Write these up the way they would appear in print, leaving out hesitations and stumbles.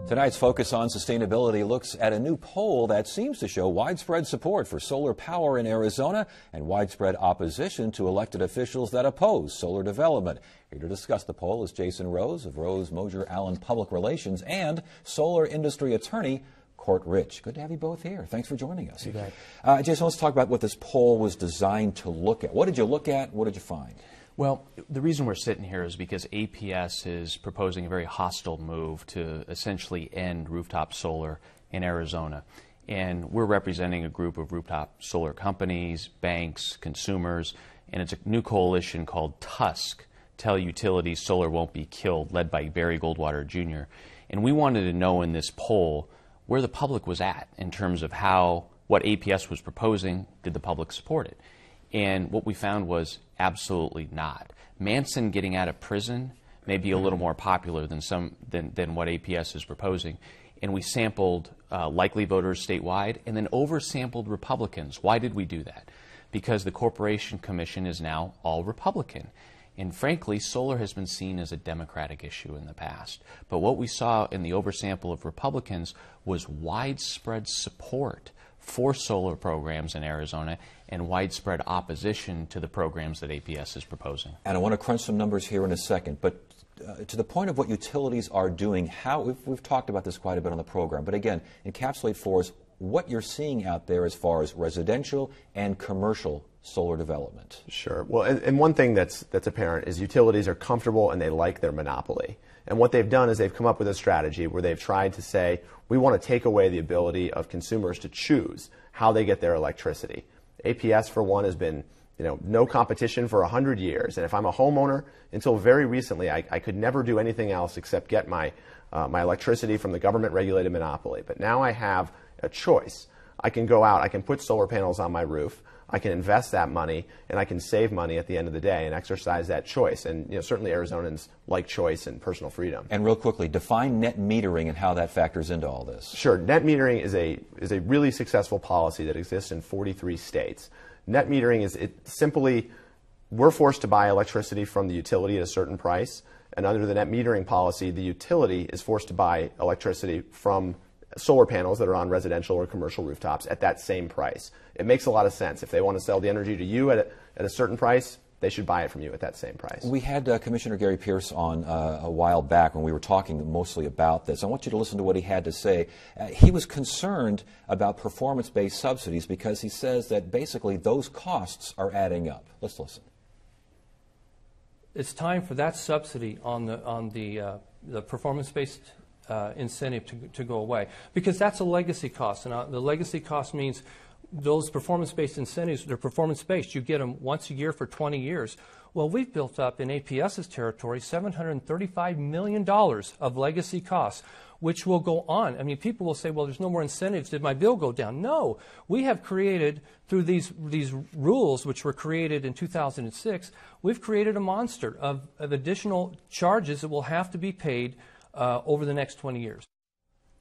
Tonight's Focus on Sustainability looks at a new poll that seems to show widespread support for solar power in Arizona and widespread opposition to elected officials that oppose solar development. Here to discuss the poll is Jason Rose of Rose Mosier Allen Public Relations and solar industry attorney Court Rich. Good to have you both here. Thanks for joining us. You bet. Jason, let's talk about what this poll was designed to look at. What did you look at? What did you find? Well, the reason we're sitting here is because APS is proposing a very hostile move to essentially end rooftop solar in Arizona. And we're representing a group of rooftop solar companies, banks, consumers, and it's a new coalition called TUSC, Tell Utilities Solar Won't Be Killed, led by Barry Goldwater Jr. And we wanted to know in this poll where the public was at in terms of what APS was proposing. Did the public support it? And what we found was absolutely not. Manson getting out of prison may be a little more popular than what APS is proposing. And we sampled likely voters statewide and then oversampled Republicans. Why did we do that? Because the Corporation Commission is now all Republican. And frankly, solar has been seen as a Democratic issue in the past. But what we saw in the oversample of Republicans was widespread support for solar programs in Arizona and widespread opposition to the programs that APS is proposing. And I want to crunch some numbers here in a second, but to the point of what utilities are doing, we've talked about this quite a bit on the program, but again, encapsulate for us what you're seeing out there as far as residential and commercial solar development. Sure. Well, and one thing that's apparent is utilities are comfortable and they like their monopoly. And what they've done is they've come up with a strategy where they've tried to say, we want to take away the ability of consumers to choose how they get their electricity. APS, for one, has been no competition for 100 years. And if I'm a homeowner, until very recently, I could never do anything else except get my electricity from the government-regulated monopoly. But now I have a choice. I can go out, I can put solar panels on my roof, I can invest that money, and I can save money at the end of the day and exercise that choice. And certainly Arizonans like choice and personal freedom. And real quickly, define net metering and how that factors into all this. Sure. Net metering is a really successful policy that exists in 43 states. Net metering is simply, we're forced to buy electricity from the utility at a certain price, and under the net metering policy, the utility is forced to buy electricity from solar panels that are on residential or commercial rooftops at that same price. It makes a lot of sense. If they want to sell the energy to you at a certain price, they should buy it from you at that same price. We had Commissioner Gary Pierce on a while back when we were talking mostly about this. I want you to listen to what he had to say. He was concerned about performance-based subsidies because he says that basically those costs are adding up. Let's listen. It's time for that subsidy on the performance-based incentive to go away, because that's a legacy cost. And the legacy cost means those performance-based incentives, they're performance-based. You get them once a year for 20 years. Well, we've built up in APS's territory $735 million of legacy costs, which will go on. I mean, people will say, well, there's no more incentives. Did my bill go down? No. We have created, through these rules, which were created in 2006, we've created a monster of additional charges that will have to be paid over the next 20 years.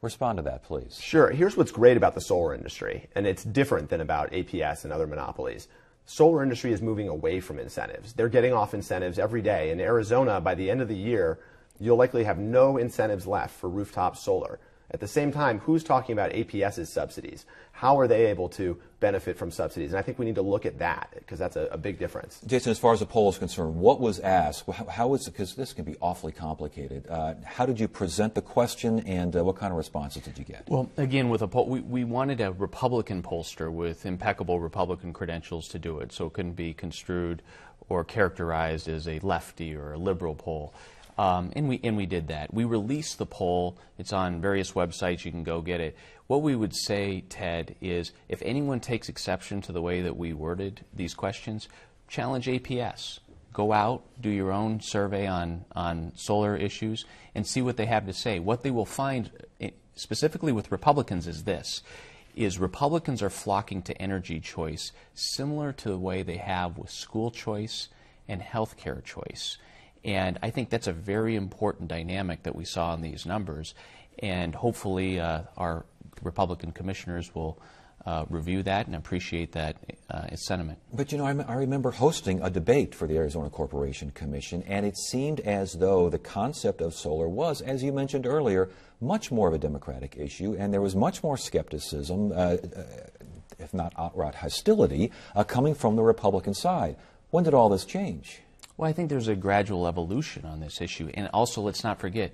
Respond to that, please. Sure. Here's what's great about the solar industry, and it's different than about APS and other monopolies. Solar industry is moving away from incentives. They're getting off incentives every day. In Arizona, by the end of the year, you'll likely have no incentives left for rooftop solar. At the same time, who's talking about APS's subsidies? How are they able to benefit from subsidies? And I think we need to look at that because that's a big difference. Jason, as far as the poll is concerned, what was asked? How is it, because this can be awfully complicated. How did you present the question and what kind of responses did you get? Well, again, with a poll, we wanted a Republican pollster with impeccable Republican credentials to do it, so it couldn't be construed or characterized as a lefty or a liberal poll. And we did that. We released the poll. It's on various websites. You can go get it. What we would say, Ted, is if anyone takes exception to the way that we worded these questions, challenge APS. Go out, do your own survey on solar issues, and see what they have to say. What they will find, specifically with Republicans, is this, is Republicans are flocking to energy choice similar to the way they have with school choice and health care choice. And I think that's a very important dynamic that we saw in these numbers. And hopefully our Republican commissioners will review that and appreciate that sentiment. But you know, I remember hosting a debate for the Arizona Corporation Commission, and it seemed as though the concept of solar was, as you mentioned earlier, much more of a Democratic issue, and there was much more skepticism, if not outright hostility, coming from the Republican side. When did all this change? Well, I think there's a gradual evolution on this issue. And also, let's not forget,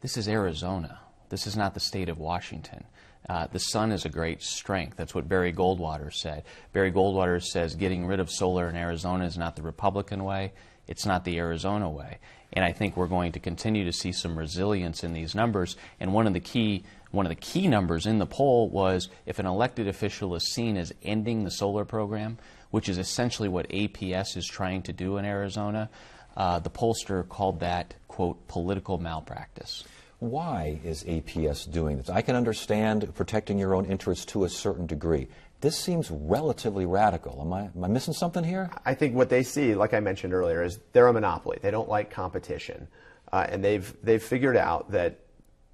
this is Arizona. This is not the state of Washington. The sun is a great strength. That's what Barry Goldwater said. Barry Goldwater says getting rid of solar in Arizona is not the Republican way. It's not the Arizona way. And I think we're going to continue to see some resilience in these numbers. And one of the key numbers in the poll was if an elected official is seen as ending the solar program, which is essentially what APS is trying to do in Arizona, the pollster called that, quote, political malpractice. Why is APS doing this? I can understand protecting your own interests to a certain degree. This seems relatively radical. Am I missing something here? I think what they see, like I mentioned earlier, is they're a monopoly. They don't like competition. And they've figured out that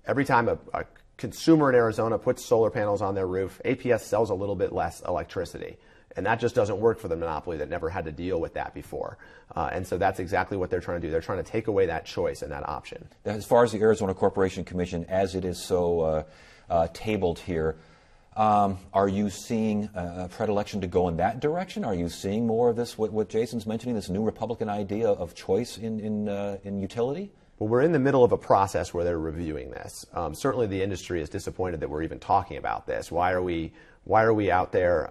every time a consumer in Arizona puts solar panels on their roof, APS sells a little bit less electricity. And that just doesn't work for the monopoly that never had to deal with that before. And so that's exactly what they're trying to do. They're trying to take away that choice and that option. As far as the Arizona Corporation Commission, as it is so tabled here, are you seeing a predilection to go in that direction? Are you seeing more of this, what Jason's mentioning, this new Republican idea of choice in utility? Well, we're in the middle of a process where they're reviewing this. Certainly the industry is disappointed that we're even talking about this. Why are we out there?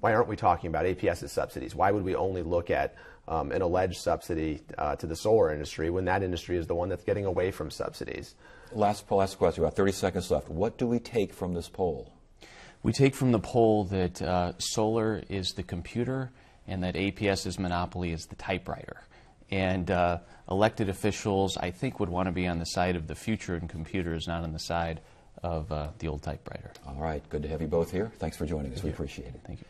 Why aren't we talking about APS's subsidies? Why would we only look at an alleged subsidy to the solar industry when that industry is the one that's getting away from subsidies? Last question, about 30 seconds left. What do we take from this poll? We take from the poll that solar is the computer and that APS's monopoly is the typewriter. And elected officials, I think, would want to be on the side of the future in computers, not on the side of the old typewriter. All right. Good to have you both here. Thanks for joining us. We appreciate it. Thank you.